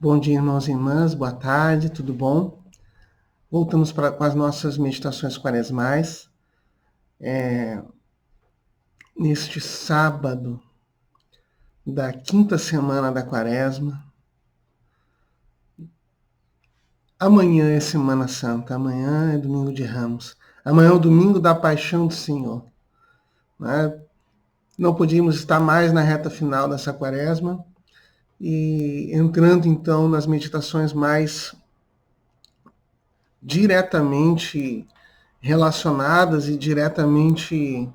Bom dia, irmãos e irmãs, boa tarde, tudo bom? Voltamos com as nossas meditações quaresmais. Neste sábado da quinta semana da quaresma. Amanhã é Semana Santa, amanhã é domingo de Ramos. Amanhã é o domingo da Paixão do Senhor. Não podíamos estar mais na reta final dessa quaresma e entrando então nas meditações mais diretamente relacionadas e diretamente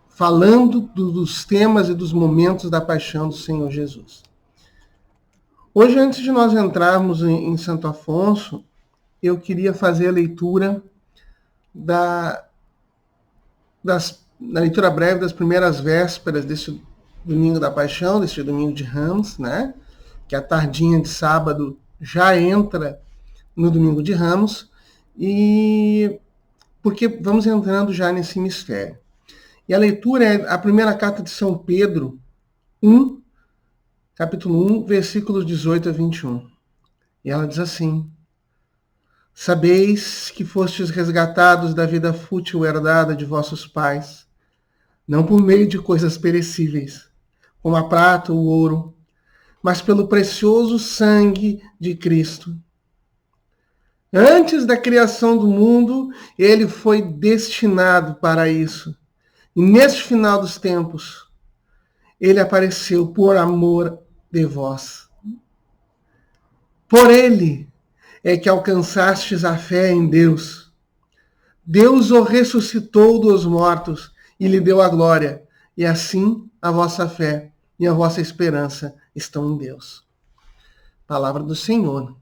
falando dos temas e dos momentos da paixão do Senhor Jesus. Hoje, antes de nós entrarmos em Santo Afonso, eu queria fazer a leitura da leitura breve das primeiras vésperas desse domingo da paixão, desse domingo de Ramos, né? Que a tardinha de sábado já entra no domingo de Ramos, e porque vamos entrando já nesse mistério. E a leitura é a primeira carta de São Pedro, capítulo 1, versículos 18 a 21. E ela diz assim: Sabeis que fostes resgatados da vida fútil herdada de vossos pais, não por meio de coisas perecíveis, como a prata ou o ouro, mas pelo precioso sangue de Cristo. Antes da criação do mundo, ele foi destinado para isso. E neste final dos tempos, ele apareceu por amor de vós. Por ele é que alcançastes a fé em Deus. Deus o ressuscitou dos mortos e lhe deu a glória. E assim a vossa fé e a vossa esperança estão em Deus. Palavra do Senhor.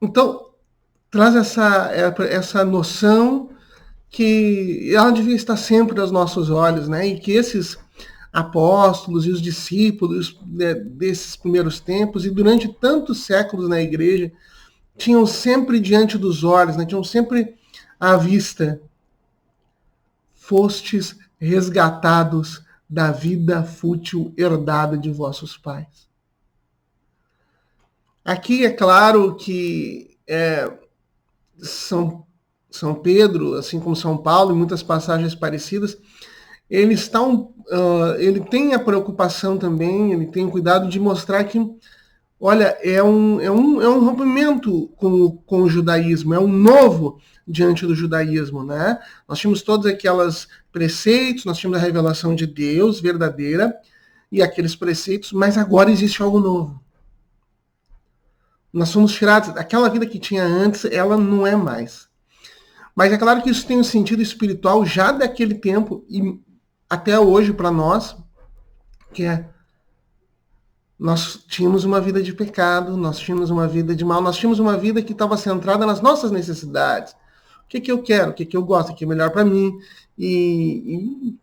Então, traz essa noção que ela devia estar sempre aos nossos olhos, né? E que esses apóstolos e os discípulos desses primeiros tempos e durante tantos séculos na igreja tinham sempre diante dos olhos, né? Tinham sempre à vista: fostes resgatados da vida fútil herdada de vossos pais. Aqui é claro que São Pedro, assim como São Paulo, em muitas passagens parecidas, ele tem a preocupação também, ele tem o cuidado de mostrar que, olha, é um rompimento com o judaísmo, é um novo diante do judaísmo, né? Nós tínhamos todos aqueles preceitos, nós tínhamos a revelação de Deus verdadeira e aqueles preceitos, mas agora existe algo novo. Nós somos tirados, aquela vida que tinha antes, ela não é mais. Mas é claro que isso tem um sentido espiritual já daquele tempo e até hoje para nós, que nós tínhamos uma vida de pecado, nós tínhamos uma vida de mal, nós tínhamos uma vida que estava centrada nas nossas necessidades. O que eu quero, o que eu gosto, o que é melhor para mim, e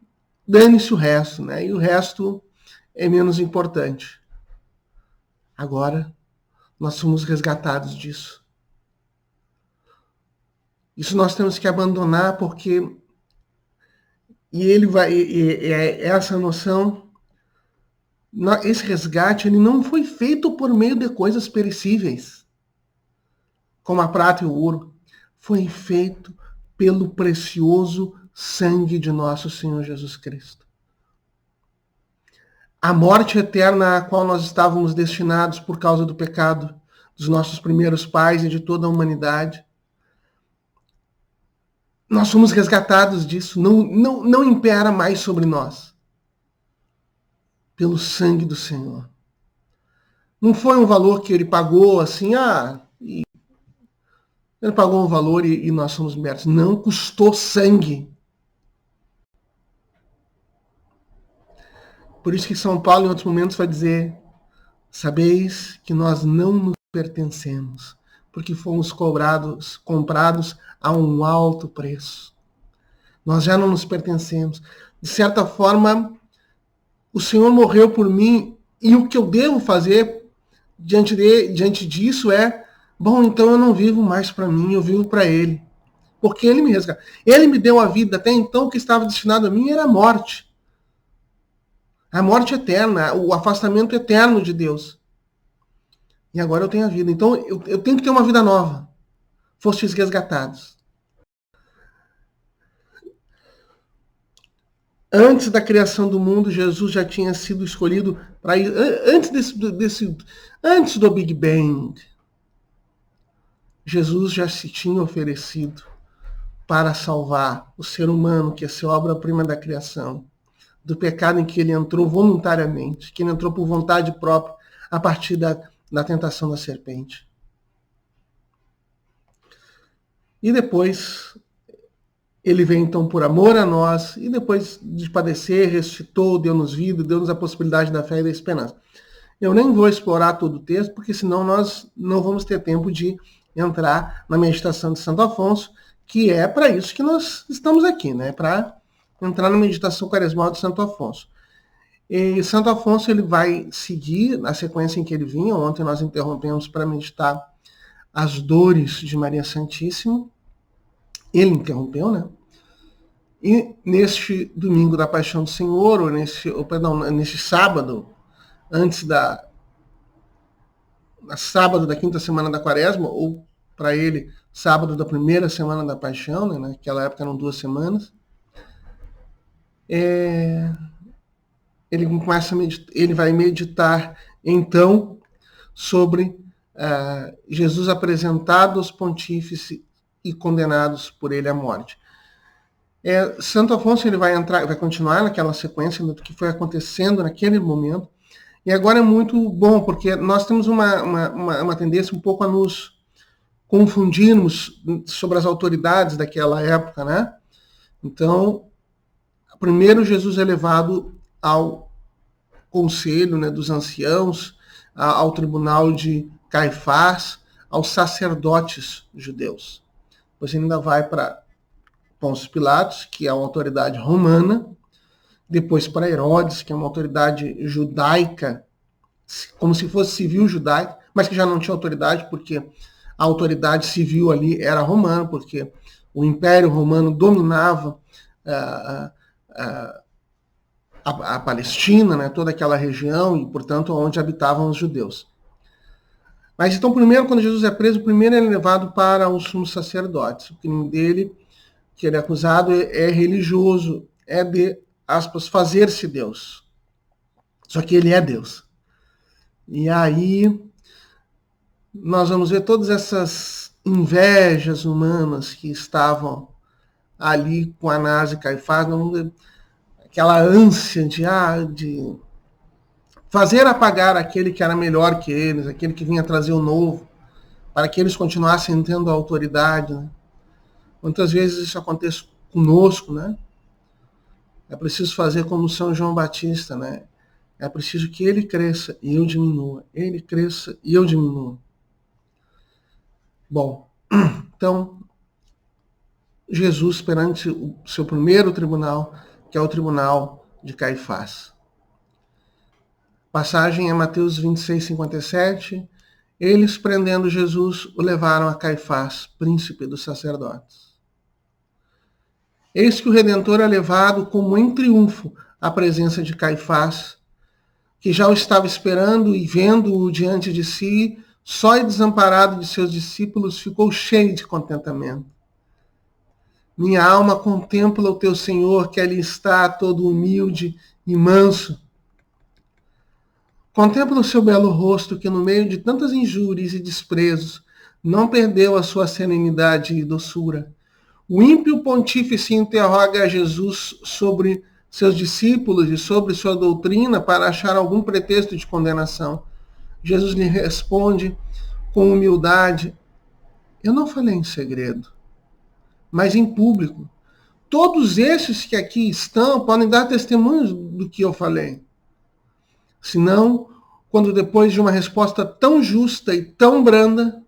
dane-se o resto, né? E o resto é menos importante. Agora, nós somos resgatados disso. Isso nós temos que abandonar, porque essa noção, esse resgate, ele não foi feito por meio de coisas perecíveis, como a prata e o ouro. Foi feito pelo precioso sangue de nosso Senhor Jesus Cristo. A morte eterna à qual nós estávamos destinados por causa do pecado dos nossos primeiros pais e de toda a humanidade, nós somos resgatados disso, não impera mais sobre nós. Pelo sangue do Senhor. Não foi um valor que ele pagou assim, ele pagou um valor e nós somos libertos. Não, custou sangue. Por isso que São Paulo, em outros momentos, vai dizer: sabeis que nós não nos pertencemos, porque fomos comprados a um alto preço. Nós já não nos pertencemos. De certa forma, o Senhor morreu por mim, e o que eu devo fazer diante disso bom, então eu não vivo mais para mim, eu vivo para Ele. Porque Ele me resgatou. Ele me deu a vida, até então o que estava destinado a mim era a morte. A morte eterna, o afastamento eterno de Deus. E agora eu tenho a vida. Então eu tenho que ter uma vida nova. Fostes resgatados. Antes da criação do mundo, Jesus já tinha sido escolhido para ir. Antes do Big Bang, Jesus já se tinha oferecido para salvar o ser humano, que é sua obra-prima da criação, do pecado em que ele entrou voluntariamente, que ele entrou por vontade própria, a partir da tentação da serpente. E depois, ele veio então por amor a nós, e depois de padecer, ressuscitou, deu-nos vida, deu-nos a possibilidade da fé e da esperança. Eu nem vou explorar todo o texto, porque senão nós não vamos ter tempo de entrar na meditação de Santo Afonso, que é para isso que nós estamos aqui, né? Para entrar na meditação quaresmal de Santo Afonso. E Santo Afonso ele vai seguir na sequência em que ele vinha. Ontem nós interrompemos para meditar as dores de Maria Santíssima. Ele interrompeu, né? E neste domingo da Paixão do Senhor, ou neste sábado, antes sábado da quinta semana da Quaresma, ou para ele, sábado da primeira semana da Paixão, né? Naquela época eram 2 semanas. Ele vai meditar então sobre Jesus apresentado aos pontífices e condenados por ele à morte. Santo Afonso ele vai continuar naquela sequência do que foi acontecendo naquele momento. E agora é muito bom, porque nós temos uma tendência um pouco a nos confundirmos sobre as autoridades daquela época, né? Então, primeiro Jesus é levado ao conselho, né, dos anciãos, ao tribunal de Caifás, aos sacerdotes judeus. Depois ele ainda vai para Pôncio Pilatos, que é uma autoridade romana, depois para Herodes, que é uma autoridade judaica, como se fosse civil judaica, mas que já não tinha autoridade, porque a autoridade civil ali era romana, porque o Império Romano dominava a Palestina, né, toda aquela região, e, portanto, onde habitavam os judeus. Mas então, primeiro, quando Jesus é preso, primeiro ele é levado para os sumos sacerdotes. O crime dele, que ele é acusado, é religioso, é de, aspas, fazer-se Deus. Só que ele é Deus. E aí nós vamos ver todas essas invejas humanas que estavam ali com Anás e Caifás, aquela ânsia de fazer apagar aquele que era melhor que eles, aquele que vinha trazer o novo, para que eles continuassem tendo a autoridade, né? Quantas vezes isso acontece conosco, né? É preciso fazer como São João Batista, né? É preciso que ele cresça e eu diminua. Ele cresça e eu diminua. Bom, então, Jesus perante o seu primeiro tribunal, que é o tribunal de Caifás. Passagem é Mateus 26, 57. Eles, prendendo Jesus, o levaram a Caifás, príncipe dos sacerdotes. Eis que o Redentor é levado como em triunfo à presença de Caifás, que já o estava esperando e vendo-o diante de si, só e desamparado de seus discípulos, ficou cheio de contentamento. Minha alma contempla o teu Senhor, que ali está, todo humilde e manso. Contempla o seu belo rosto, que no meio de tantas injúrias e desprezos, não perdeu a sua serenidade e doçura. O ímpio pontífice interroga a Jesus sobre seus discípulos e sobre sua doutrina para achar algum pretexto de condenação. Jesus lhe responde com humildade: eu não falei em segredo, mas em público. Todos esses que aqui estão podem dar testemunhos do que eu falei. Senão, quando depois de uma resposta tão justa e tão branda,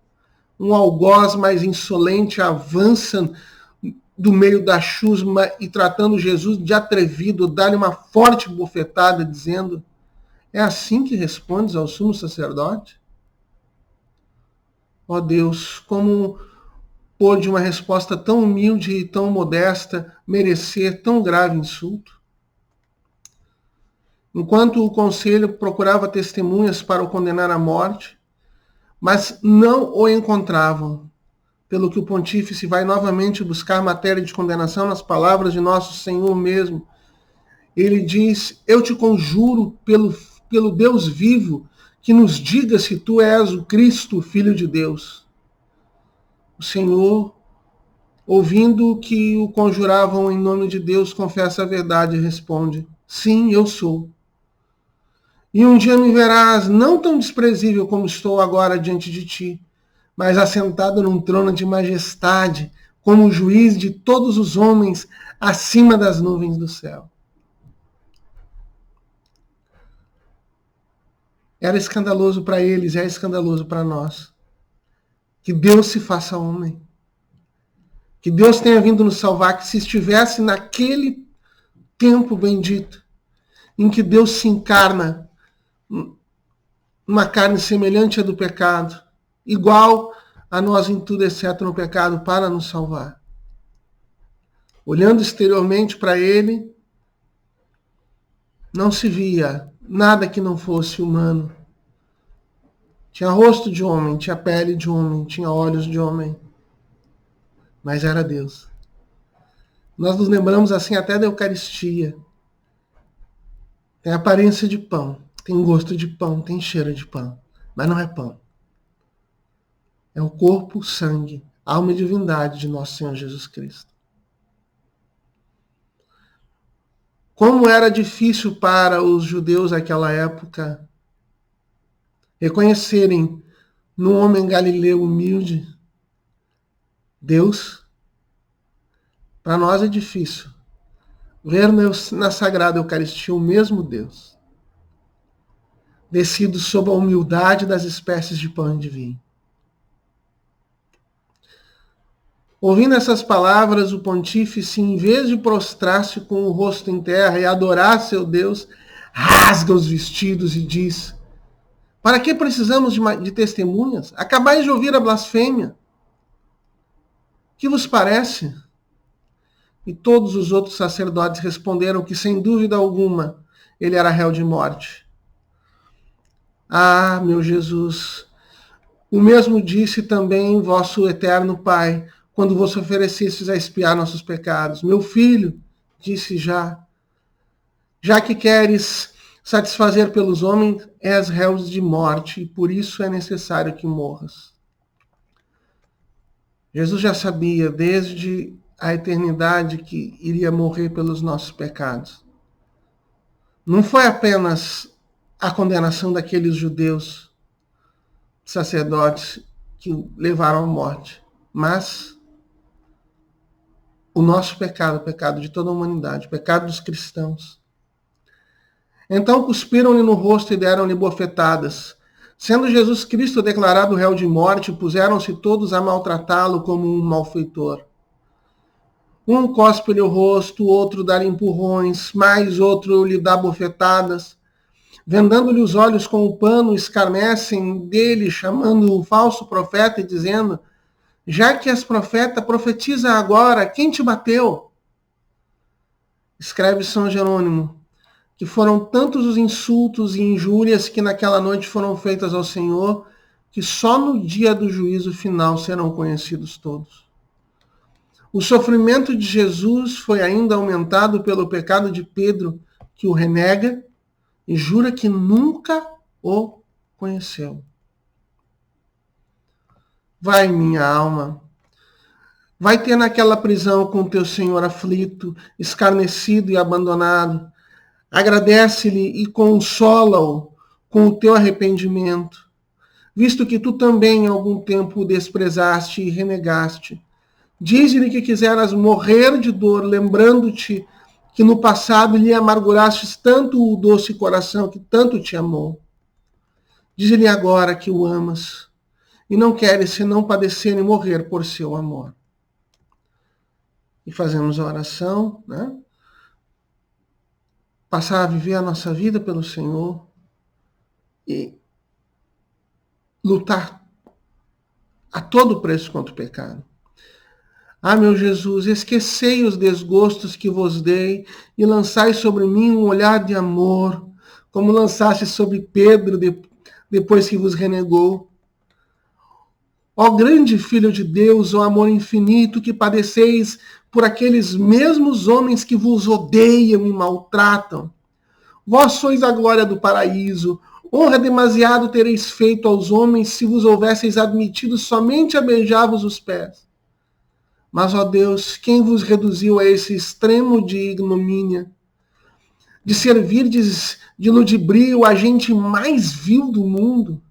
um algoz mais insolente avança do meio da chusma e tratando Jesus de atrevido, dá-lhe uma forte bofetada, dizendo: é assim que respondes ao sumo sacerdote? Ó Deus, como pôde uma resposta tão humilde e tão modesta merecer tão grave insulto? enquanto o conselho procurava testemunhas para o condenar à morte, mas não o encontravam, pelo que o pontífice vai novamente buscar matéria de condenação nas palavras de nosso Senhor mesmo. Ele diz: eu te conjuro pelo Deus vivo, que nos diga se tu és o Cristo, Filho de Deus. O Senhor, ouvindo que o conjuravam em nome de Deus, confessa a verdade e responde: sim, eu sou. E um dia me verás não tão desprezível como estou agora diante de ti, mas assentado num trono de majestade, como juiz de todos os homens, acima das nuvens do céu. Era escandaloso para eles, é escandaloso para nós. Que Deus se faça homem. Que Deus tenha vindo nos salvar, que se estivesse naquele tempo bendito, em que Deus se encarna, uma carne semelhante à do pecado, igual a nós em tudo, exceto no pecado, para nos salvar. Olhando exteriormente para ele, não se via nada que não fosse humano. Tinha rosto de homem, tinha pele de homem, tinha olhos de homem, mas era Deus. Nós nos lembramos assim até da Eucaristia. Tem aparência de pão, tem gosto de pão, tem cheiro de pão, mas não é pão. É o corpo, sangue, alma e divindade de nosso Senhor Jesus Cristo. Como era difícil para os judeus naquela época reconhecerem no homem galileu humilde Deus. Para nós é difícil ver na Sagrada Eucaristia o mesmo Deus, descido sob a humildade das espécies de pão e de vinho. Ouvindo essas palavras, o pontífice, em vez de prostrar-se com o rosto em terra e adorar seu Deus, rasga os vestidos e diz: para que precisamos de testemunhas? Acabais de ouvir a blasfêmia. Que vos parece? E todos os outros sacerdotes responderam que, sem dúvida alguma, ele era réu de morte. Ah, meu Jesus, o mesmo disse também vosso eterno Pai, quando vos oferecestes a expiar nossos pecados. Meu filho, disse já que queres satisfazer pelos homens, és réu de morte, e por isso é necessário que morras. Jesus já sabia desde a eternidade que iria morrer pelos nossos pecados. Não foi apenas a condenação daqueles judeus sacerdotes que levaram à morte, mas o nosso pecado, o pecado de toda a humanidade, o pecado dos cristãos. Então cuspiram-lhe no rosto e deram-lhe bofetadas. Sendo Jesus Cristo declarado réu de morte, puseram-se todos a maltratá-lo como um malfeitor. Um cospe-lhe o rosto, outro dá-lhe empurrões, mais outro lhe dá bofetadas. Vendando-lhe os olhos com o pano, escarnecem dele, chamando o falso profeta e dizendo: já que és profeta, profetiza agora, quem te bateu? Escreve São Jerônimo que foram tantos os insultos e injúrias que naquela noite foram feitas ao Senhor, que só no dia do juízo final serão conhecidos todos. O sofrimento de Jesus foi ainda aumentado pelo pecado de Pedro, que o renega e jura que nunca o conheceu. Vai, minha alma, vai ter naquela prisão com teu Senhor aflito, escarnecido e abandonado. Agradece-lhe e consola-o com o teu arrependimento, visto que tu também em algum tempo o desprezaste e renegaste. Diz-lhe que quiseras morrer de dor, lembrando-te que no passado lhe amargurastes tanto o doce coração que tanto te amou. Diz-lhe agora que o amas e não queres senão padecer e morrer por seu amor. E fazemos a oração, né? Passar a viver a nossa vida pelo Senhor e lutar a todo preço contra o pecado. Ah, meu Jesus, esquecei os desgostos que vos dei e lançai sobre mim um olhar de amor, como lançaste sobre Pedro depois que vos renegou. Ó grande Filho de Deus, ó amor infinito que padeceis por aqueles mesmos homens que vos odeiam e maltratam. Vós sois a glória do paraíso. Honra demasiado tereis feito aos homens se vos houvesseis admitido somente a beijar-vos os pés. Mas, ó Deus, quem vos reduziu a esse extremo de ignomínia? De servirdes de ludibrio a gente mais vil do mundo?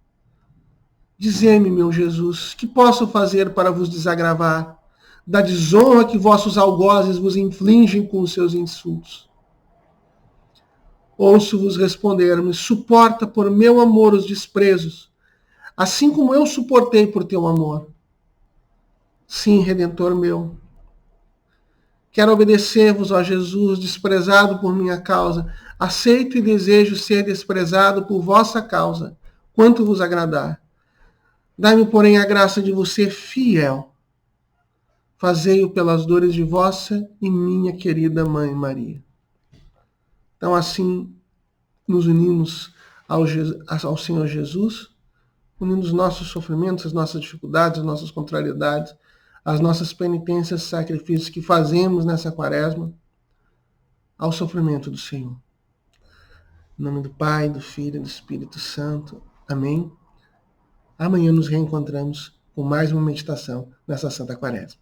Dizei-me, meu Jesus, que posso fazer para vos desagravar da desonra que vossos algozes vos infligem com os seus insultos? Ouço-vos responder-me, suporta por meu amor os desprezos, assim como eu suportei por teu amor. Sim, Redentor meu, quero obedecer-vos, ó Jesus, desprezado por minha causa. Aceito e desejo ser desprezado por vossa causa, quanto vos agradar. Dai-me, porém, a graça de vos ser fiel. Fazei-o pelas dores de vossa e minha querida Mãe Maria. Então, assim, nos unimos ao Senhor Jesus, unindo os nossos sofrimentos, as nossas dificuldades, as nossas contrariedades, as nossas penitências, sacrifícios que fazemos nessa quaresma, ao sofrimento do Senhor. Em nome do Pai, do Filho e do Espírito Santo. Amém. Amanhã nos reencontramos com mais uma meditação nessa Santa Quaresma.